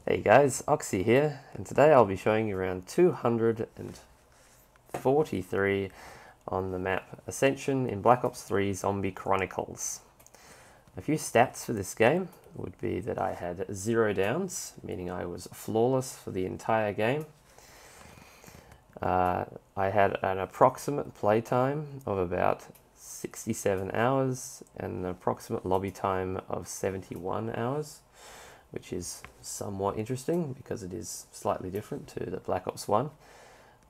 Hey guys, Oxy here, and today I'll be showing you around 243 on the map Ascension in Black Ops 3 Zombie Chronicles. A few stats for this game would be that I had 0 downs, meaning I was flawless for the entire game. I had an approximate playtime of about 67 hours and an approximate lobby time of 71 hours. Which is somewhat interesting because it is slightly different to the Black Ops 1.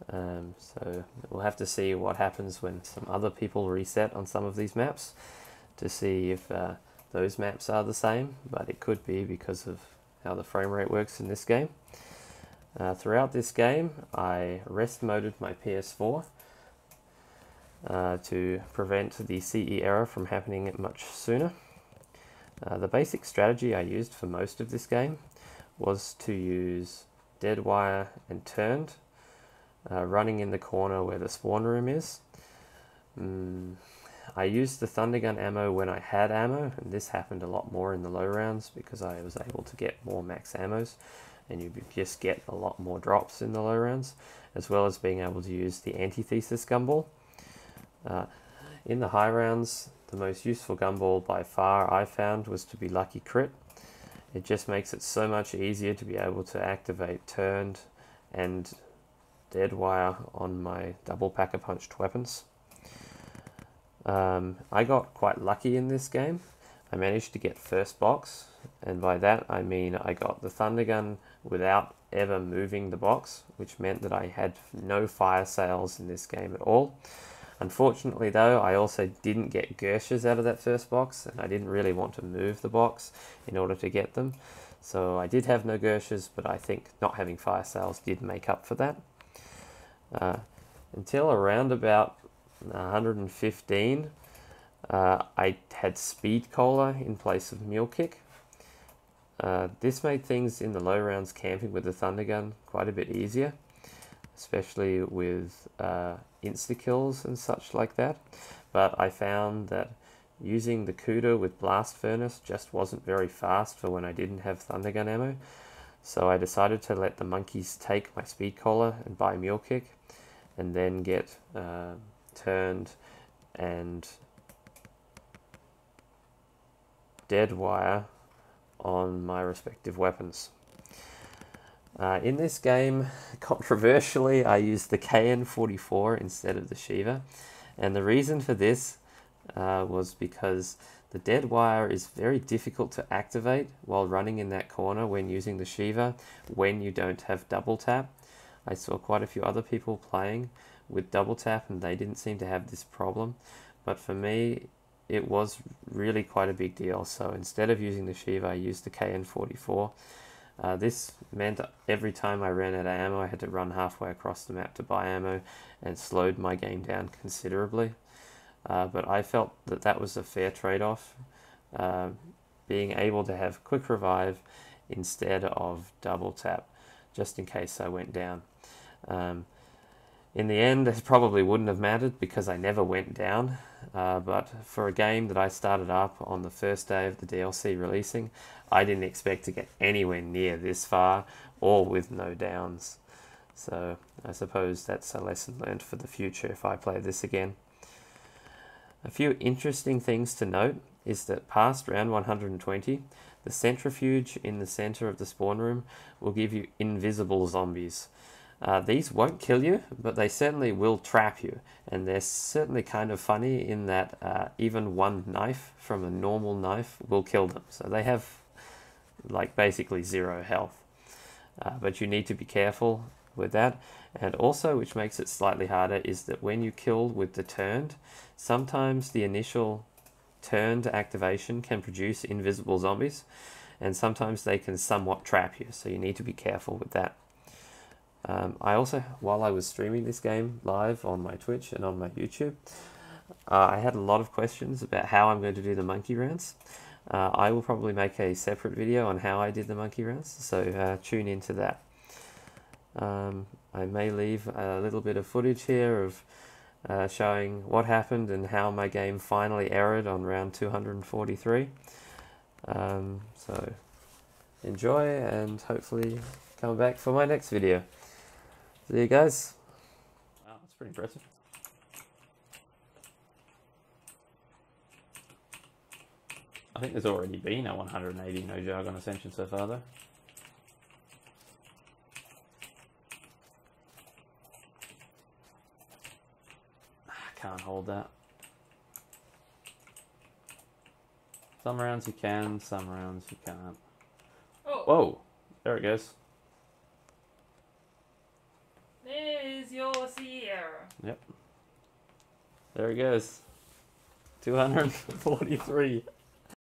So we'll have to see what happens when some other people reset on some of these maps to see if those maps are the same, but it could be because of how the frame rate works in this game. Throughout this game, I rest moded my PS4 to prevent the CE error from happening much sooner. The basic strategy I used for most of this game was to use dead wire and turned, running in the corner where the spawn room is. I used the thunder gun ammo when I had ammo, and this happened a lot more in the low rounds because I was able to get more max ammos, and you just get a lot more drops in the low rounds, as well as being able to use the antithesis gumball. In the high rounds, the most useful gumball by far I found was to be Lucky Crit. It just makes it so much easier to be able to activate turned and dead wire on my double packer punched weapons. I got quite lucky in this game. I managed to get first box, and by that I mean I got the thunder gun without ever moving the box, which meant that I had no fire sales in this game at all. Unfortunately though, I also didn't get Gershes out of that first box, and I didn't really want to move the box in order to get them. So I did have no Gershes, but I think not having fire sales did make up for that. Until around about 115, I had Speed Cola in place of Mule Kick. This made things in the low rounds camping with the Thunder Gun quite a bit easier, especially with insta-kills and such like that, but I found that using the Kuda with Blast Furnace just wasn't very fast for when I didn't have Thunder Gun ammo, so I decided to let the monkeys take my Speed Collar and buy Mule Kick, and then get turned and dead wire on my respective weapons. In this game, controversially, I used the KN-44 instead of the Shiva, and the reason for this was because the dead wire is very difficult to activate while running in that corner when using the Shiva when you don't have double tap. I saw quite a few other people playing with double tap and they didn't seem to have this problem, but for me it was really quite a big deal, so instead of using the Shiva I used the KN-44. This meant every time I ran out of ammo I had to run halfway across the map to buy ammo, and slowed my game down considerably. But I felt that that was a fair trade-off, being able to have quick revive instead of double tap, just in case I went down. In the end, it probably wouldn't have mattered because I never went down, but for a game that I started up on the first day of the DLC releasing, I didn't expect to get anywhere near this far, or with no downs. So I suppose that's a lesson learned for the future if I play this again. A few interesting things to note is that past round 120, the centrifuge in the center of the spawn room will give you invisible zombies. These won't kill you, but they certainly will trap you, and they're certainly kind of funny in that even one knife from a normal knife will kill them. So they have like basically 0 health, but you need to be careful with that. And also, which makes it slightly harder, is that when you kill with the turned, sometimes the initial turned activation can produce invisible zombies, and sometimes they can somewhat trap you, so you need to be careful with that. I also, while I was streaming this game live on my Twitch and on my YouTube, I had a lot of questions about how I'm going to do the monkey rounds. I will probably make a separate video on how I did the monkey rounds, so tune into that. I may leave a little bit of footage here of showing what happened and how my game finally errored on round 243. So enjoy, and hopefully come back for my next video. See you guys. Wow, that's pretty impressive. I think there's already been a 180 no jug on Ascension so far though. I can't hold that. Some rounds you can, some rounds you can't. Oh. Whoa, there it goes. There's your Sierra. Yep. There it goes. 243.